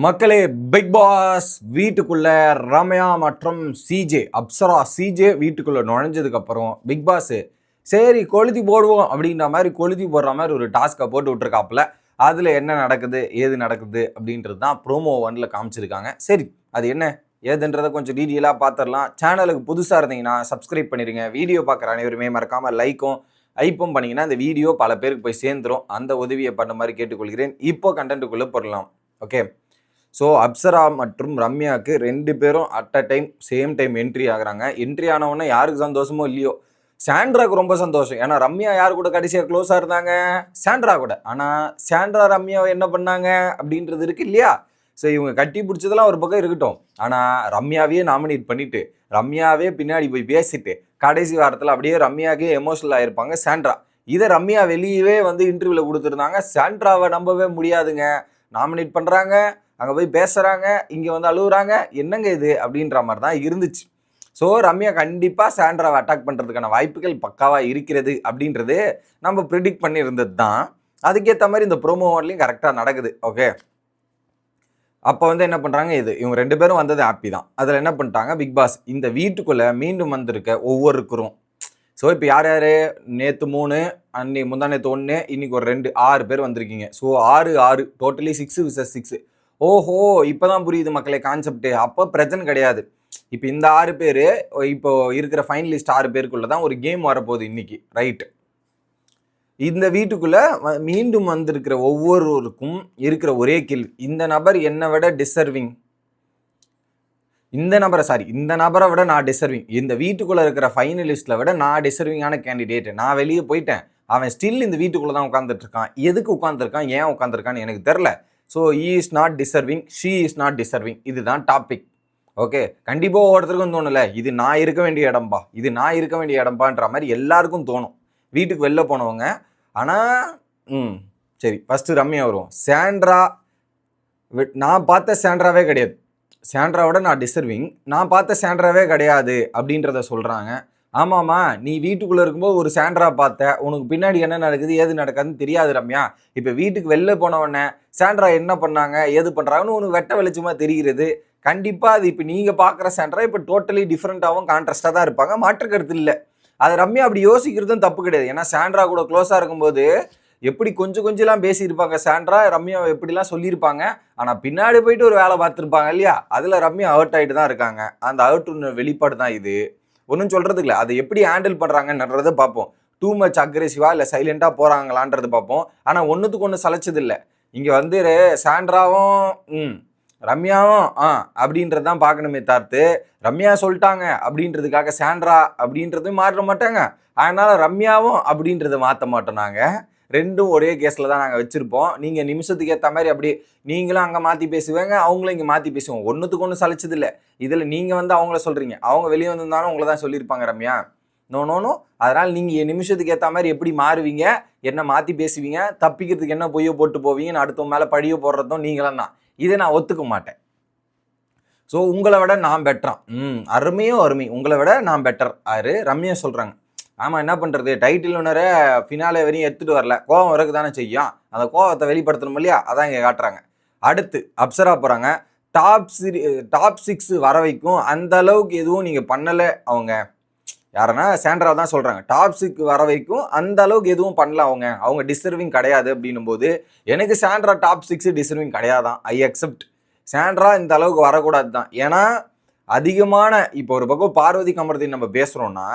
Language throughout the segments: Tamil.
மக்களே, பிக் பாஸ் வீட்டுக்குள்ள ரம்யா மற்றும் சிஜே, அப்சரா சிஜே வீட்டுக்குள்ள நுழைஞ்சதுக்கு அப்புறம் பிக் பாஸ் சரி கொளுத்தி போடுவோம் அப்படின்ற மாதிரி கொளுத்தி போடுற மாதிரி ஒரு டாஸ்கை போட்டு விட்டுருக்காப்புல. அதில் என்ன நடக்குது ஏது நடக்குது அப்படின்றது தான் ப்ரோமோ 1ல் காமிச்சிருக்காங்க. சரி, அது என்ன ஏதுன்றதை கொஞ்சம் டீட்டெயிலாக பார்த்துடலாம். சேனலுக்கு புதுசாக இருந்தீங்கன்னா சப்ஸ்கிரைப் பண்ணிடுங்க. வீடியோ பார்க்குற அனைவருமே மறக்காமல் லைக்கும் ஐப்பும் பண்ணிங்கன்னா இந்த வீடியோ பல பேருக்கு போய் சேர்ந்துடும். அந்த உதவியை பண்ண மாதிரி கேட்டுக்கொள்கிறேன். இப்போ கண்டென்ட்டுக்குள்ளே போடலாம். ஓகே, ஸோ அப்சரா மற்றும் ரம்யாவுக்கு 2 பேரும் at a time same time entry ஆகுறாங்க. என்ட்ரி ஆனவொன்னே யாருக்கு சந்தோஷமோ இல்லையோ, சாண்ட்ராவுக்கு ரொம்ப சந்தோஷம். ஏன்னா ரம்யா யார் கூட கடைசியாக க்ளோஸாக இருந்தாங்க? சாண்ட்ரா கூட. ஆனால் சாண்ட்ரா ரம்யாவை என்ன பண்ணாங்க அப்படின்றது இருக்கு இல்லையா? ஸோ இவங்க கட்டி பிடிச்சதெல்லாம் ஒரு பக்கம் இருக்கட்டும். ஆனால் ரம்யாவையே நாமினேட் பண்ணிட்டு ரம்யாவே பின்னாடி போய் பேசிட்டு கடைசி வாரத்தில் அப்படியே ரம்யாவுக்கே எமோஷனல் ஆகிருப்பாங்க சாண்ட்ரா. இதை ரம்யா வெளியவே வந்து இன்டர்வியூவில் கொடுத்துருந்தாங்க. சாண்ட்ராவை நம்பவே முடியாதுங்க. நாமினேட் பண்ணுறாங்க, அங்கே போய் பேசுகிறாங்க, இங்கே வந்து அழுகுறாங்க, என்னங்க இது அப்படின்ற மாதிரி தான் இருந்துச்சு. ஸோ ரம்யா கண்டிப்பாக சாண்ட்ராவை அட்டாக் பண்ணுறதுக்கான வாய்ப்புகள் பக்காவாக இருக்கிறது அப்படின்றது நம்ம ப்ரிடிக்ட் பண்ணியிருந்தது தான். அதுக்கேற்ற மாதிரி இந்த ப்ரோமோ ஒன்லையும் கரெக்டாக நடக்குது. ஓகே, அப்போ வந்து என்ன பண்ணுறாங்க, இவங்க 2 பேரும் வந்தது ஹாப்பி தான். அதில் என்ன பண்ணிட்டாங்க, பிக் பாஸ் இந்த வீட்டுக்குள்ளே மீண்டும் வந்திருக்க ஒவ்வொருக்கரும். ஸோ இப்போ யார் யார், நேற்று 3, அன்னைக்கு முந்தா நேற்று 1, இன்னைக்கு ஒரு 2, 6 பேர் வந்திருக்கீங்க. So 6 totally 6 vs 6. ஓஹோ, இப்போதான் புரியுது மக்களே கான்செப்ட். அப்போ பிரச்சனை கிடையாது. இப்போ இந்த 6 பேர் இப்போ இருக்கிற ஃபைனலிஸ்ட் 6 பேருக்குள்ள தான் ஒரு கேம் வரப்போகுது இன்னைக்கு, ரைட்? இந்த வீட்டுக்குள்ள மீண்டும் வந்திருக்கிற ஒவ்வொருவருக்கும் இருக்கிற ஒரே கேள்வி, இந்த நபர் என்னை விட டிசர்விங், இந்த நபரை விட நான் டிசர்விங், இந்த வீட்டுக்குள்ள இருக்கிற ஃபைனலிஸ்ட்ல விட நான் டிசர்விங்கான கேண்டிடேட். நான் வெளியே போயிட்டேன், அவன் ஸ்டில் இந்த வீட்டுக்குள்ள தான் உட்காந்துட்டு இருக்கான். எதுக்கு உட்காந்துருக்கான், ஏன் உட்காந்துருக்கான்னு எனக்கு தெரில. So he is not deserving, she is not deserving. இதுதான் டாபிக். ஓகே, கண்டிப்பாக ஒவ்வொருத்தருக்கும் தோணல, இது நான் இருக்க வேண்டிய இடம்பா, இது நான் இருக்க வேண்டிய இடம்பான்ற மாதிரி எல்லாருக்கும் தோணும் வீட்டுக்கு வெளில போனவங்க. ஆனால் சரி, ஃபஸ்ட்டு ரம்யா வருவோம். சாண்ட்ரா நான் பார்த்த சாண்ட்ராவே கிடையாது, சாண்ட்ராவோட நான் டிசர்விங், நான் பார்த்த சாண்ட்ராவே கிடையாது அப்படின்றத சொல்கிறாங்க. ஆமாம்மா, நீ வீட்டுக்குள்ளே இருக்கும்போது ஒரு சாண்ட்ரா பார்த்த, உனக்கு பின்னாடி என்ன நடக்குது ஏது நடக்காதுன்னு தெரியாது ரம்யா. இப்போ வீட்டுக்கு வெளில போனவொடனே சாண்ட்ரா என்ன பண்ணாங்க ஏது பண்ணுறாங்கன்னு உனக்கு வெட்ட வெளிச்சமாக தெரிகிறது. கண்டிப்பாக அது இப்போ நீங்கள் பார்க்குற சாண்ட்ரா இப்போ டோட்டலி டிஃப்ரெண்ட்டாகவும் கான்ட்ராஸ்டாக தான் இருப்பாங்க, மாற்று கருத்து இல்லை. அது ரம்யா அப்படி யோசிக்கிறதும் தப்பு கிடையாது. ஏன்னா சாண்ட்ரா கூட க்ளோஸாக இருக்கும்போது எப்படி கொஞ்சம்லாம் பேசியிருப்பாங்க சாண்ட்ரா, ரம்யா எப்படிலாம் சொல்லியிருப்பாங்க. ஆனால் பின்னாடி போயிட்டு ஒரு வேலை பார்த்துருப்பாங்க இல்லையா, அதில் ரம்யா அவுட் ஆகிட்டு தான் இருக்காங்க. அந்த அவுட் வெளிப்பாடு தான் இது. ஒன்றும் சொல்கிறதுக்கு இல்லை, அதை எப்படி ஹேண்டில் பண்ணுறாங்கன்றதை பார்ப்போம். டூ மச் அக்ரெசிவாக இல்லை சைலண்ட்டாக போகிறாங்களான்றது பார்ப்போம். ஆனால் ஒன்றுத்துக்கு ஒன்று சளைச்சது இல்லை. இங்கே வந்து சாண்ட்ராவும் ரம்யாவும் அப்படின்றது தான் பார்க்கணுமே தவிர்த்து ரம்யா சொல்லிட்டாங்க அப்படின்றதுக்காக சாண்ட்ரா அப்படின்றது மாற்ற மாட்டாங்க. அதனால் ரம்யாவும் அப்படின்றத மாற்ற மாட்டோம். நாங்கள் ரெண்டும் ஒரே கேஸில் தான் நாங்கள் வச்சுருப்போம். நீங்கள் நிமிஷத்துக்கு ஏற்ற மாதிரி அப்படி நீங்களும் அங்கே மாற்றி பேசுவாங்க, அவங்களும் இங்கே மாற்றி பேசுவோம். ஒன்றுத்துக்கு ஒன்று சளைச்சது இல்லை. இதில் நீங்கள் வந்து அவங்கள சொல்கிறீங்க, அவங்க வெளியே வந்திருந்தாலும் உங்களை தான் சொல்லியிருப்பாங்க ரம்யா. நோ. அதனால் நீங்கள் நிமிஷத்துக்கு ஏற்ற மாதிரி எப்படி மாறுவீங்க, என்ன மாற்றி பேசுவீங்க, தப்பிக்கிறதுக்கு என்ன பொய்யோ போட்டு போவீங்கன்னு அடுத்த மேலே படியோ போடுறதும் நீங்களும் தான். இதை நான் ஒத்துக்க மாட்டேன். ஸோ உங்களை விட நான் பெட்டரான், அருமையோ அருமை, உங்களை விட நான் பெட்டர் ஆறு ரம்யா சொல்கிறாங்க. ஆமாம், என்ன பண்ணுறது, டைட்டில் ஒன்னரை ஃபினாலே வரையும் எடுத்துகிட்டு வரல, கோவம் வரக்கு தானே செய்யும். அந்த கோவத்தை வெளிப்படுத்தணும் இல்லையா, அதான் இங்கே காட்டுறாங்க. அடுத்து அப்சரா போகிறாங்க. டாப் 6 வர வைக்கும் அந்த அளவுக்கு எதுவும் நீங்கள் பண்ணலை. அவங்க யாருன்னா சாண்ட்ரா தான் சொல்கிறாங்க, டாப் 6 வர வைக்கும் அந்த அளவுக்கு எதுவும் பண்ணல அவங்க டிசர்விங் கிடையாது அப்படின்னும் போது எனக்கு சாண்ட்ரா டாப் 6 டிசர்விங் கிடையாதான். ஐ அக்செப்ட், சாண்ட்ரா இந்த அளவுக்கு வரக்கூடாது தான். ஏன்னா அதிகமான இப்போ ஒரு பக்கம் பார்வதி கமர்தீன் நம்ம பேசுகிறோன்னா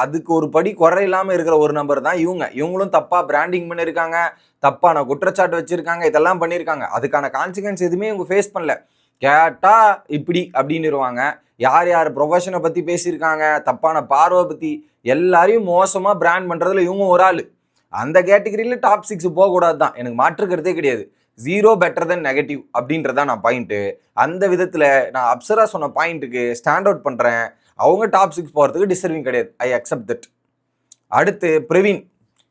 அதுக்கு ஒரு படி குறை இல்லாமல் இருக்கிற ஒரு நம்பர் தான் இவங்களும் தப்பாக பிராண்டிங் பண்ணியிருக்காங்க, தப்பான குற்றச்சாட்டு வச்சுருக்காங்க, இதெல்லாம் பண்ணியிருக்காங்க. அதுக்கான கான்சிக்வன்ஸ் எதுவுமே இவங்க ஃபேஸ் பண்ணல. கேட்டால் இப்படி அப்படின்னுருவாங்க. யார் ப்ரொஃபஷனை பற்றி பேசியிருக்காங்க, தப்பான பார்வை பற்றி எல்லாரையும் மோசமாக பிராண்ட் பண்ணுறதுல இவங்க ஒரு ஆள். அந்த கேட்டகரியில் டாப் 6 போகக்கூடாது தான், எனக்கு மாற்றுக்கிறதே கிடையாது. 0 பெட்டர் தென் நெகட்டிவ் அப்படின்றதான் நான் பாயிண்ட்டு. அந்த விதத்தில் நான் அப்சரா சொன்ன பாயிண்ட்டுக்கு ஸ்டாண்ட் அவுட் பண்ணுறேன். அவங்க டாப் 6 போகிறதுக்கு டிசர்விங் கிடையாது. I accept that. அடுத்து பிரவீன்,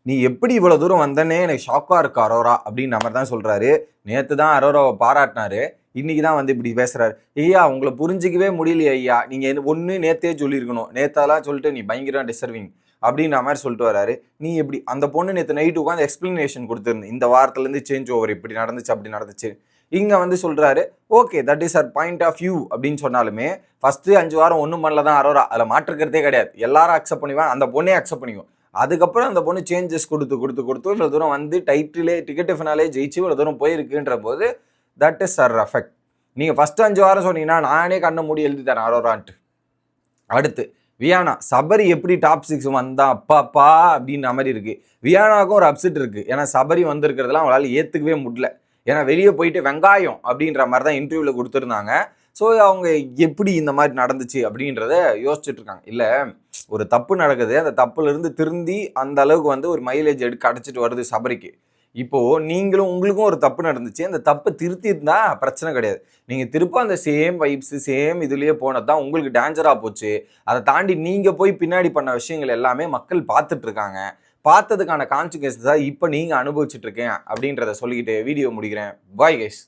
நீ எப்படி இவ்வளோ தூரம் வந்தனே எனக்கு ஷாக்காக இருக்கு அரோரா அப்படின்னு மாதிரி தான் சொல்கிறாரு. நேற்று தான் அரோராவை பாராட்டினாரு, இன்றைக்கி தான் வந்து இப்படி பேசுகிறாரு. ஐயா, உங்களை புரிஞ்சிக்கவே முடியலையே ஐயா, நீங்கள் ஒன்று நேற்றே சொல்லியிருக்கணும், நேற்றெல்லாம் சொல்லிட்டு நீ பயங்கரம் டிசர்விங் அப்படின்ற மாதிரி சொல்லிட்டு வராரு. நீ எப்படி அந்த பொண்ணு நேற்று நைட்டு உட்காந்து எக்ஸ்பிளனேஷன் கொடுத்துருந்து, இந்த வாரத்துலேருந்து சேஞ்ச் ஓவர் இப்படி நடந்துச்சு அப்படி நடந்துச்சு, இங்கே வந்து சொல்கிறாரு ஓகே தட் இஸ் அவர் பாயிண்ட் ஆஃப் வியூ அப்படின்னு சொன்னாலுமே ஃபஸ்ட்டு 5 வாரம் ஒன்றும் பண்ணல தான் அரோரா, அதில் மாற்றுக்கிறதே கிடையாது. எல்லாரும் அக்செப்ட் பண்ணிவான், அந்த பொண்ணே அக்செப்ட் பண்ணிக்கும். அதுக்கப்புறம் அந்த பொண்ணு சேஞ்சஸ் கொடுத்து இவ்வளோ தூரம் வந்து டைட்டிலே டிக்கெட்டு ஃபினாலே ஜெயிச்சு இவ்வளோ தூரம் போயிருக்குன்ற போது தட் இஸ் சர் எஃபெக்ட். நீங்கள் ஃபஸ்ட்டு 5 வாரம் சொன்னீங்கன்னா நானே கண்ணை மூடி எழுதி தரேன் அரோரான்ட்டு. அடுத்து வியானா, சபரி எப்படி டாப் 6 வந்தா அப்பாப்பா அப்படின்ற மாதிரி இருக்கு. வியானாவுக்கும் ஒரு அப்செட் இருக்கு. ஏன்னா சபரி வந்திருக்கிறதுலாம் அவங்களால ஏற்றுக்கவே முடியல. ஏன்னா வெளியே போயிட்டு வெங்காயம் அப்படின்ற மாதிரி தான் இன்டர்வியூவில் கொடுத்துருந்தாங்க. ஸோ அவங்க எப்படி இந்த மாதிரி நடந்துச்சு அப்படின்றத யோசிச்சுட்டு இருக்காங்க. இல்லை ஒரு தப்பு நடக்குது, அந்த தப்புலேருந்து திருந்தி அந்த அளவுக்கு வந்து ஒரு மைலேஜ் கிடச்சிட்டு வருது சபரிக்கு. இப்போது நீங்களும் உங்களுக்கும் ஒரு தப்பு நடந்துச்சு, அந்த தப்பை திருத்திருந்தா பிரச்சனை கிடையாது. நீங்கள் திருப்ப அந்த சேம் வைப்ஸ் சேம் இதுலேயே போனது தான் உங்களுக்கு டேஞ்சராக போச்சு. அதை தாண்டி நீங்கள் போய் பின்னாடி பண்ண விஷயங்கள் எல்லாமே மக்கள் பார்த்துட்ருக்காங்க. பார்த்ததுக்கான கான்சிக்வன்ஸ் தான் இப்போ நீங்கள் அனுபவிச்சுட்டு இருக்கேன் அப்படின்றத சொல்லிக்கிட்டு வீடியோ முடிக்கிறேன். Bye guys.